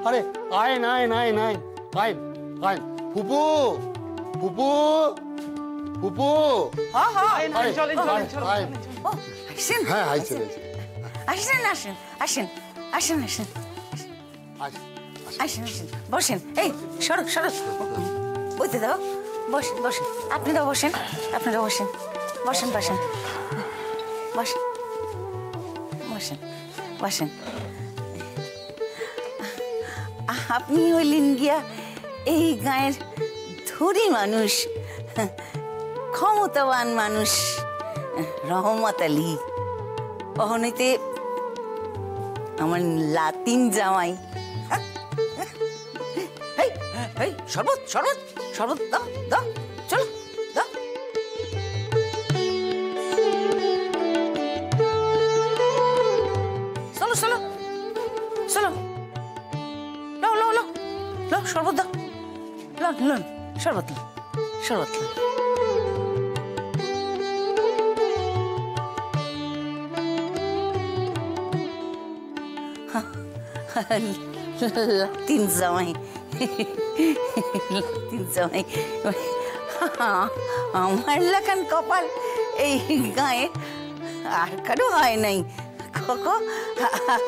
আরে আয় নাই নাই নাই আয় আয় ফুপু ফুপু ফুপু হ্যাঁ হ্যাঁ চলেন চলেন চলেন আসেন হ্যাঁ আইছে আসেন আসেন আসেন আসেন আসেন আসেন আসেন বসেন এই সরো সরো বইতে দাও বসেন বসেন আপনারাও বসেন আপনারাও বসেন বসেন বসেন বসেন বসেন বসেন আপনি হইলেন গিয়া এই গায়ের ধনী মানুষ, ক্ষমতাবান মানুষ, রহমত আলী। অহনিতে আমার লাতিন জামাই। শরবত শরবত শরবত দাও দাও, চলো দাও। চলো চলো চলো, লাও লাও লাও লাও, শরবত দাও, লন লন শরবত লন শরবত লন। তিন জামাই তিন জামাই আমার লাগান কপাল এই গায়ে আর কারো হয় নাই, খোকো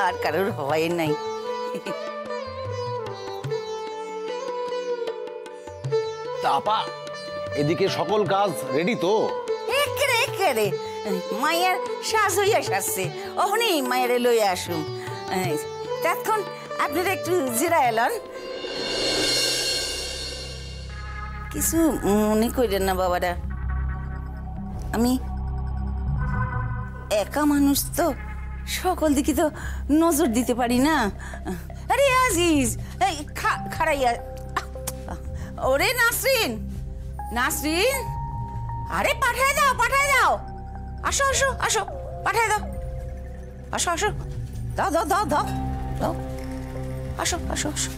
আর কারোর হয় নাই। আপা এদিকে সকল কাজ রেডি তো? একেরে একেরে মায়ের শ্বাস হইয়া সাজছে, ওখানে মায়ের লইয়া আসুন। তখন আপনারা একটু জিরা এলেন, কিছু মনে করেন না বাবারা। আমি একা মানুষ তো, সকল দিকে তো নজর দিতে পারি না। আরে আজিজ এই খাড়াইয়া, ওরে নাসরিন নাসরিন, আরে পাঠায় দাও পাঠায় দাও, আসো আসো আসো পাঠায় দাও, আসো আসো দাও দাও দাও দাও দাও, আসো আসো আসো,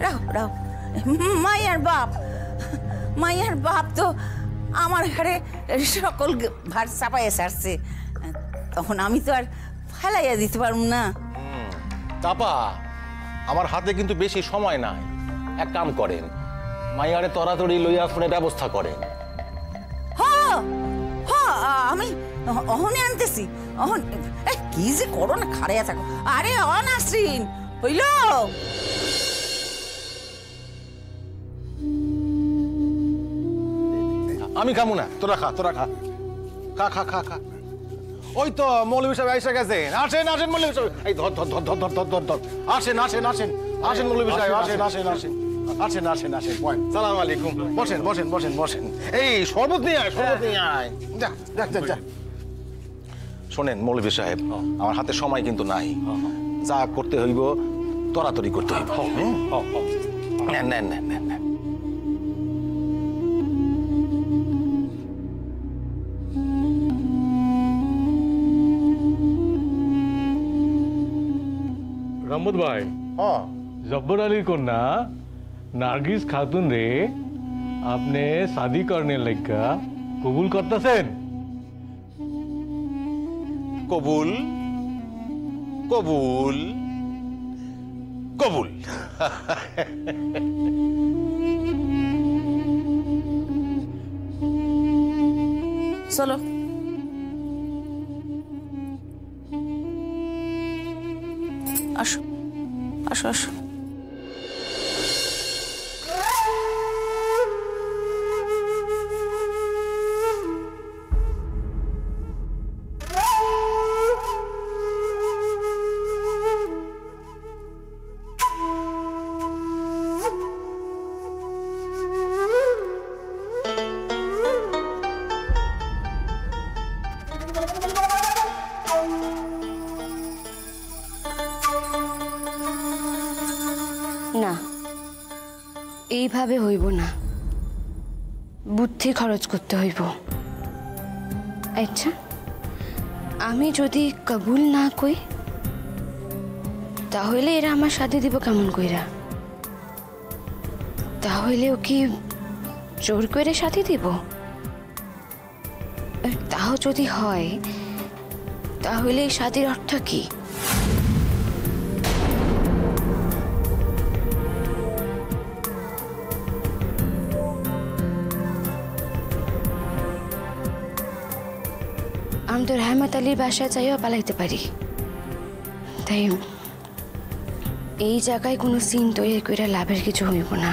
রাও রাও। মাইয়ার বাপ, মাইয়ার বাপ তো আমার ঘরে সকল ভার চাপাইয়া ছাড়ছে, তখন আমি তো আর ফেলাইয়া দিতে পারব না। চাপা আমার হাতে কিন্তু বেশি সময় নাই, এক কাম করেন মাইয়ারে তড়াতড়ি লইয়া ফোনের ব্যবস্থা করেন। আমি অহনে আনতেছি, অহন কি যে করো না, খাড়াইয়া থাকো। আরে অনাসরিন হইল, আমি খামু না, তোরা খা তোরা খা, খা খা খা খা। ওই তো মৌলভী সাহেব এসে গেছেন, আসেন আসেন মৌলভী সাহেব, এই ধর ধর ধর ধর ধর ধর ধর ধর, আসেন আসেন আসেন আসেন মৌলভী সাহেব, আসেন আসেন আসেন আসেন আসেন আসেন, সালাম আলাইকুম, বসেন বসেন বসেন বসেন। এই শরবত নিয়ে আয়, শরবত নিয়ে আয়, যা যা যা যা। শোনেন মৌলভী সাহেব, আমার হাতে সময় কিন্তু নাই, যা করতে হইব তড়াতড়ি করতে হইব। নেন নেন নেন নেন নেন। रमत भाई, हाँ जब्बर अली को ना नारगिस खातून रे आपने शादी करने लगा कबूल करता सेन? कबूल कबूल कबूल। চলো আসো আসো আসো। না, এইভাবে হইব না, বুদ্ধি খরচ করতে হইব। আচ্ছা, আমি যদি কবুল না কই তাহলে এরা আমার সাথে দিব কেমন কইরা? তাহলেও কি জোর করে সাথে দিব? তাও যদি হয় তাহলে এই সাথীর অর্থ কি? আমি তো রহমত আলীর বাসায় চাইও পালাইতে পারি, তাই এই জায়গায় কোনো সিন তৈরি করে লাভের কিছু হইব না।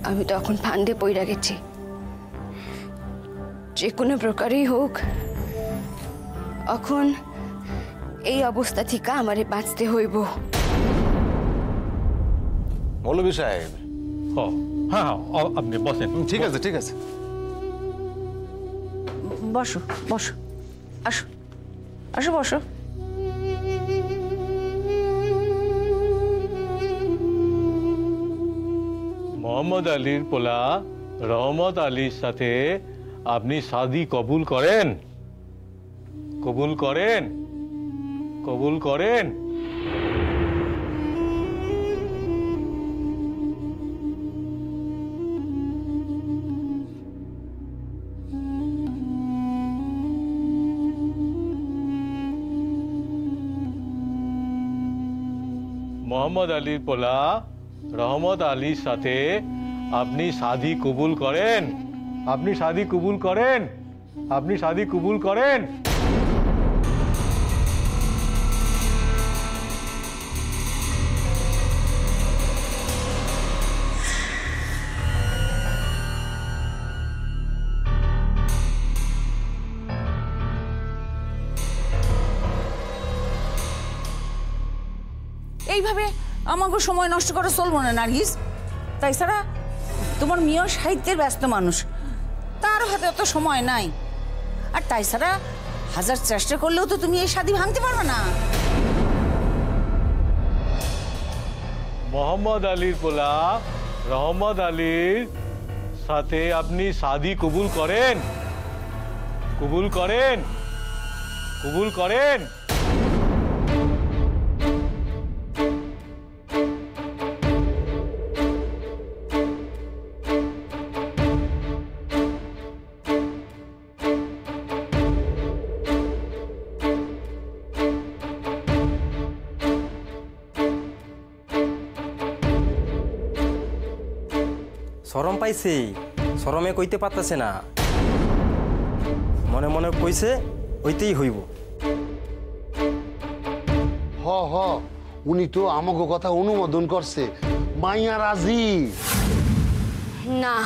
আমি তখন ফান্দে পইরা গেছি, যে কোনো প্রকারই হোক এখন এই অবস্থা থেকে আমারে বাঁচতে হইব। মৌলভী সাহেব, হ্যাঁ হ্যাঁ, আপনি বসেন। ঠিক আছে ঠিক আছে। বসো বসো, আসো আসো বসো। মোহাম্মদ আলীর পোলা রহমত আলীর সাথে আপনি শাদি কবুল করেন? কবুল করেন? কবুল করেন? মোহাম্মদ আলীর পোলা রহমত আলীর সাথে আপনি শাদি কবুল করেন? আপনি শাদি কবুল করেন? আপনি শাদি কবুল করেন? এইভাবে আমাকে সময় নষ্ট করে চলবো না নার্গিস। তাই ছাড়া তোমার মেয়ে সাহিত্যের ব্যস্ত মানুষ, তার হাতে অত সময় নাই। আর তাই ছাড়া হাজার চেষ্টা করলেও তো তুমি এই শাদি ভাঙতে পারবে না। মোহাম্মদ আলীর পোলা রহমত আলীর সাথে আপনি শাদি কবুল করেন? কবুল করেন? কবুল করেন? শরম পাইছে, শরমে কইতে পারতেছে না, মনে মনে কইছে হইতেই হইব। হ হ, উনি তো আমাকে কথা অনুমোদন করছে, মাইয়া রাজি। না,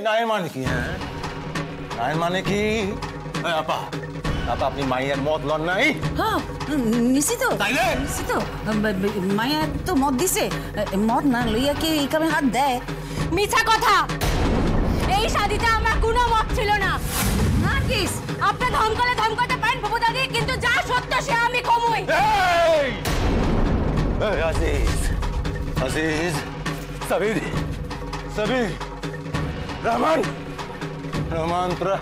নায়ের মানে কি? হ্যাঁ, নায়ের মানে কি? আপা, আপা আপনি মাইয়ার মদ লন নাই? হ্যাঁ নিশ্চিত, নিশ্চিত। মায়া তো মদ দিছে, মদ না লইয়া কি এই কামে হাত দেয়? মিথ্যা কথা। এই শাদিতে আমার কোনো মত ছিল না। নার্গিস, আপনি ধমকাতে পারেন বাবু দাদি, কিন্তু যা সত্য সে আমি কমই। আজিজ, আজিজ, সাবির, সাবির, রহমান, রহমান, তোরা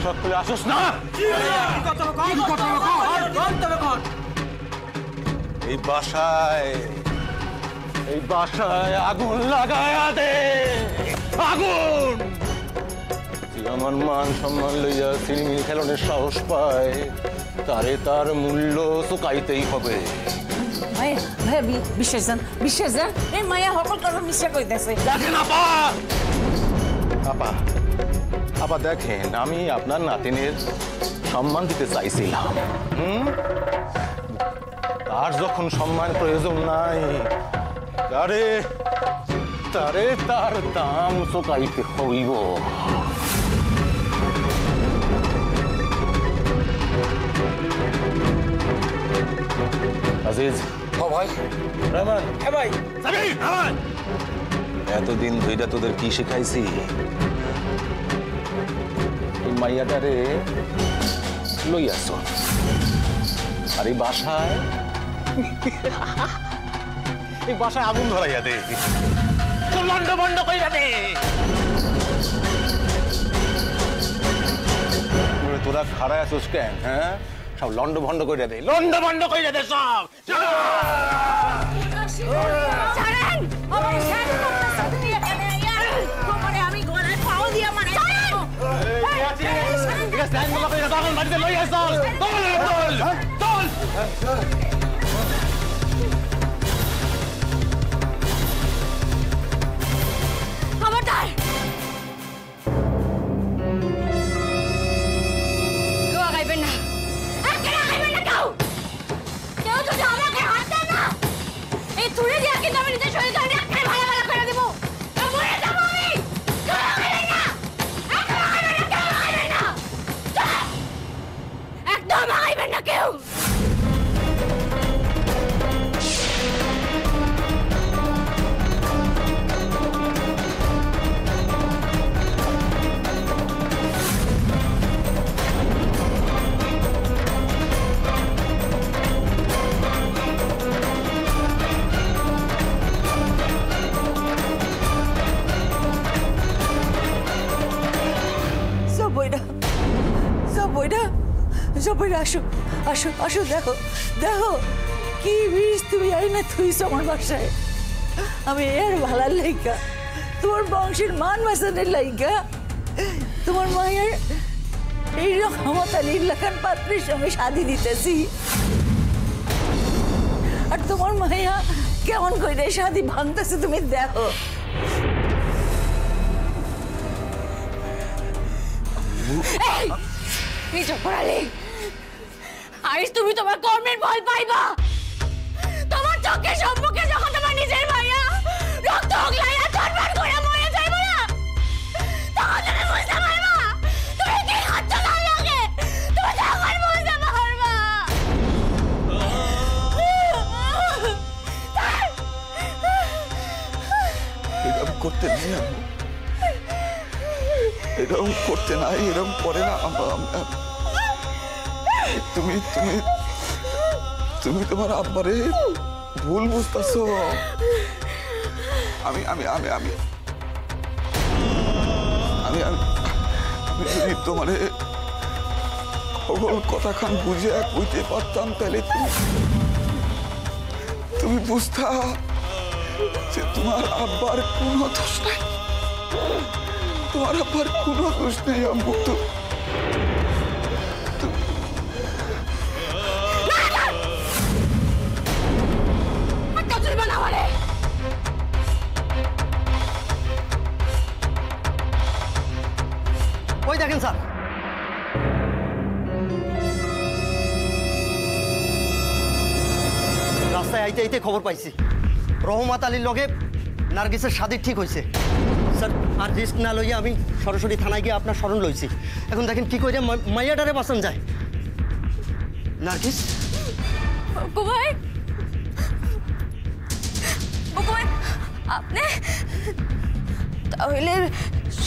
সকলে আসোস না? এই বাসায় আগুন লাগায়া দে, আগুন! তুই আমার মান সম্মান লইয়া সিনেমি খেলনের সাহস পায়, তারে তার মূল্য চুকাইতেই হবে। ভাইয়া ভাইয়া বিশ্বাস যান, বিশ্বাস যান। এই মায়া সকল কথা মিশা কইতেছে। দেখেন আপা, আপা, আপা দেখেন, আমি আপনার নাতিনের সম্মান দিতে চাইছিলাম। তার যখন সম্মান প্রয়োজন নাই, তারে তারে তার দাম চুকাইতে হইব। আজিজ, ভাই রহমান, ভাই সাবির, রহমান, এতদিন ধইরা তোদের কি শিখাইছি? এই মাইয়াটারে লই আসো, আর এই বাসায় আগুন ধরাইয়া দে। সব লন্ড বন্ড কইরা দে। তোরা খাড়ায় আছিস কেন? হ্যাঁ, সব লন্ড ভন্ড কইরা দে, লন্ড ভন্ড কইরা দে সব। ছাড়েন আমার শাড়ি করতেছ তুমি এখানে ইয়ার তোমারে আমি গলায় পাও দিয়া মানে ঠিক আছে, আইন বলা কইরা তখন বাড়িতে লই আস। চল চল চল। খবরদার কেউ আগাইবেন না, কেউ আগাইবেন না, কেউ যদি আমাকে হাত দেয় না এই তুলে দিয়া কিন্তু আমি নিজের শরীর ধরে একটাই ভালো ভালো করে দেবো, মরে যাবো আমি। কেউ আগাইবেন না, কেউ আগাইবেন না, কেউ আগাইবেন না, একদম আগাইবেন না কেউ। সবাই আসো আসো আসো, দেখো দেখো কি বিষ তুমি আইনা থুইছ আমার বাসায়। আমি এর ভালার লাইগা, তোমার বংশের মান বাঁচানোর লাইগা তোমার মায়ের এই রহমত আলীর লেখান পাত্রের সঙ্গে শাদি দিতেছি। আর তোমার মায়া কেমন করে শাদি ভাঙতেছে তুমি দেখো। আরিস, তুমি তোমার কর্মের ফল পাইবা। তোমার চোখের সম্মুখে যখন তোমার নিজের ভাইয়া রক্ত ওগলাইয়া চটপট করে মরে যাইব না, তখন তুমি বুঝতে পারবা তুমি কি হচ্ছ তার লাগে। তুমি তখন বুঝতে পারবা। এরকম করতে নেই, এরকম করতে নাই, এরকম করে না। তুমি তুমি তুমি তোমার আব্বারে ভুল বুঝতেছো। আমি আমি আমি আমি আমি আমি যদি তোমারে সকল কথা খান বুঝে কইতে পারতাম, তাহলে তুমি বুঝতা যে তোমার আব্বার কোনো দোষ নাই, তোমার আব্বার কোনো দোষ নেই। আম্মু তো ওই দেখেন স্যার, রাস্তায় আইতে আইতে খবর পাইছি রহমত আলীর লগে নার্গিসের শাদি ঠিক হয়েছে। স্যার আর রিস্ক না লইয়া আমি সরাসরি থানায় গিয়ে আপনার স্মরণ লইছি। এখন দেখেন কি করে মাইয়াটারে বাঁচান যায়। নার্গিস বুকুভাই, বুকুভাই, আপনি তাহলে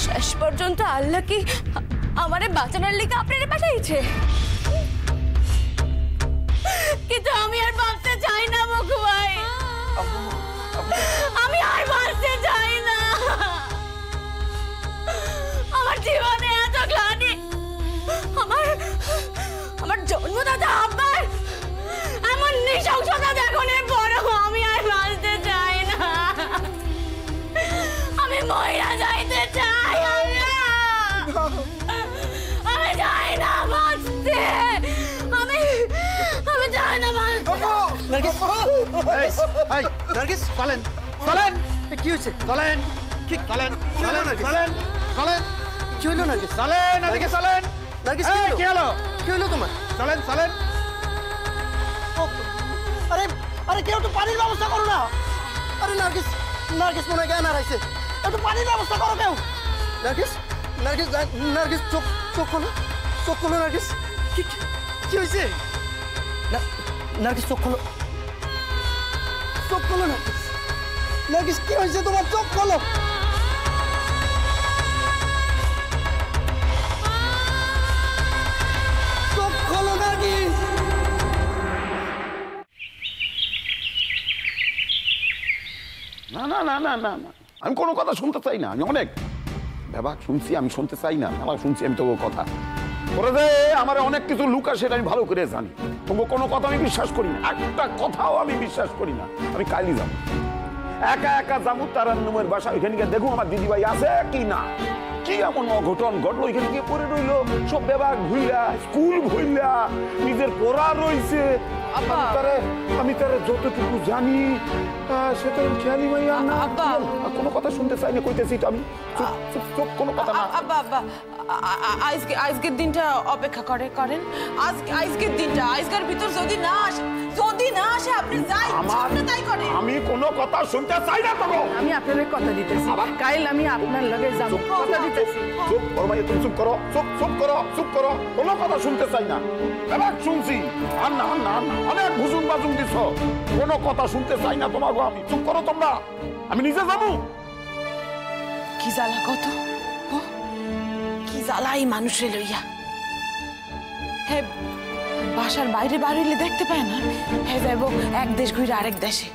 শেষ পর্যন্ত আল্লাহ কি আমারে বাঁচানোর লিগে আপনারে পাঠাইছে? কিন্তু আমি আর বাঁচতে চাই না বুকুভাই, আমি আর বাঁচতে চাই না। আমার জীবনে এত গ্লানি, আমার জন্মদাতা আব্বার এমন নৃশংসতা দেখনের পরও আমি আর বাঁচতে চাই না। আমি মইরা যাইতে চাই, আমি চাই না বাঁচতে, আমি চাই না বাঁচতে। নার্গিস, নার্গিস চলেন চলেন, কি হয়েছে? চলেন কি চলেন চলেন চলেন চলেন, কি হইলো নার্গিস? চলেন নার্গিস, চলেন নার্গিস, কি হলো? কি হলো তোমার? চলেন চলেন। আরে আরে কেউ একটু পানির ব্যবস্থা করো না। আরে নার্গিস, নার্গিস মনে হয় জ্ঞান হারাইছে, একটু পানির ব্যবস্থা করো কেউ। নার্গিস, নার্গিস, নার্গিস চোখ চোখ খোলো, চোখ খোলো নার্গিস। কি কি হয়েছে? নার্গিস চোখ খোলো, চোখ খোলো নার্গিস। নার্গিস কি হয়েছে তোমার? চোখ খোলো। চোখ খোলো নার্গিস। না না না না না না, আমি কোনো কথা শুনতে চাই না। আমি অনেক ব্যাপার শুনছি, আমি শুনতে চাই না। আমার শুনছি আমি তোর কথা তোরা যে আমার অনেক কিছু লুকা, সেটা আমি ভালো করে জানি। তবু কোনো কথা আমি বিশ্বাস করি না, একটা কথাও আমি বিশ্বাস করি না। আমি কালই যাবো, একা একা যাবো তারান্নুমের বাসা, ওইখানে গিয়ে দেখো আমার দিদিভাই আছে কি না। কি এমন অঘটন ঘটলো, ওইখানে গিয়ে পড়ে রইলো সব ব্যাপার ভুইলা, স্কুল ভুইলা, নিজের পড়া রইছে। আমি তারা যতটুকু জানি সেটা খেয়ালি ভাইয়া না। কোনো কথা শুনতে চাই না, কইতেছি আমি চুপ, কোনো কথা না। আব্বা আব্বা আজকের দিনটা অপেক্ষা করেন। আজকের দিনটা, আজকের ভিতর যদি না আসে আপনি যাই তাই করেন। আমি কোনো কথা শুনতে চাই না। তো আমি আপনাদের কথা দিতেছি, কাল আমি আপনার লগে যাব, কথা দিতেছি। চুপ করো ভাই, তুমি চুপ করো, চুপ করো, কোনো কথা শুনতে চাই না। এবার শুনছি আর না, অনেক ভুজুম বাজুম দিছ, কোনো কথা শুনতে চাই না তোমাকে আমি। চুপ করো তোমরা, আমি নিজে যাবো। কি জ্বালা কত, কি জ্বালা এই মানুষের লইয়া। হে বাসার বাইরে বাড়িলে দেখতে পায় না, হে যাইব এক দেশ ঘুরে আরেক দেশে।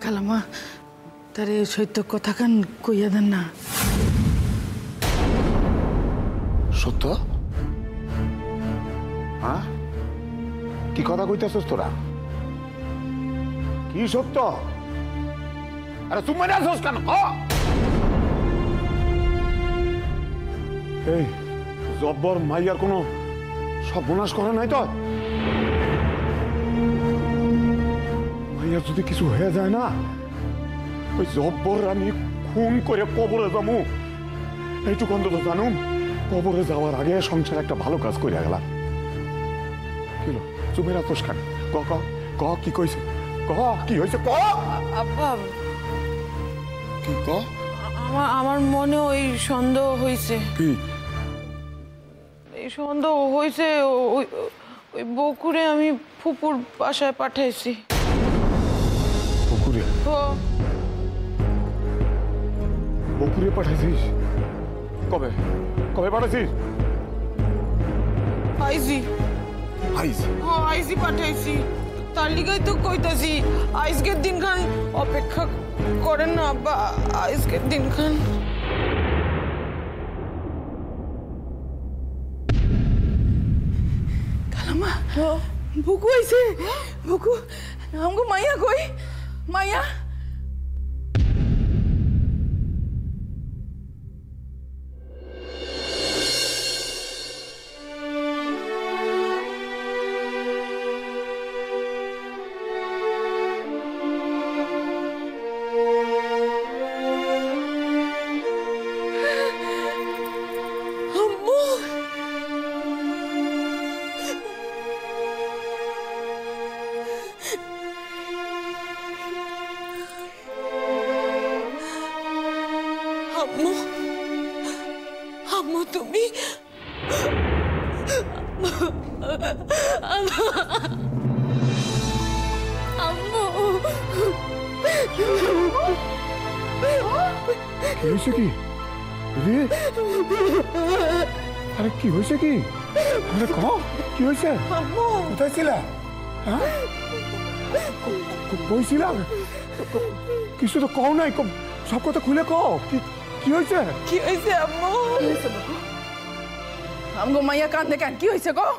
খালাম্মা তারে সত্য কথা কান কইয়া দেন না। সত্য? হ্যাঁ, কি কথা কইতেছস তোরা? কি সত্য? আরে তুমি মানে আসছ কেন? এই জব্বর মাইয়ার কোনো সর্বনাশ করে নাই তো? মাইয়ার যদি কিছু হয়ে যায় না, ওই জব্বর আমি খুন করে কবরে যাবো, এইটুকু অন্তত জানুম। কবরে যাওয়ার আগে সংসার একটা ভালো কাজ করে গেলাম। কি চুপে রাখোস কেন? ক কি কইছে? কি হয়েছে? আব্বা কি আমার মনে ওই সন্দেহ হয়েছে। কি এই সন্দেহ হয়েছে ওই বকুরে আমি ফুপুর বাসায় পাঠাইছি। বকুরে? বকুরে পাঠাইছিস? কবে পাঠাইছিস? আইজি পাঠাইছি। তার লিগাই তো কইতাছি আজকের দিনখান অপেক্ষা করেন না আব্বা, আজকের দিনখান। খালাম্মা বুকু আইছে, বুকু আমগো মাইয়া কই? মাইয়া আম্মু তুমি আম্মু কি হয়েছে? কি আরে কি হয়েছে? কি আরে কি হয়েছে? কোথায় ছিলা? হ্যাঁ, কইছিলাম কিছু তো কও নাই, সব কথা খুলে কও। কি হয়েছে? কি হয়েছে আম্মু? আমগো মাইয়া কান্দে কেন? কি হয়েছে গো?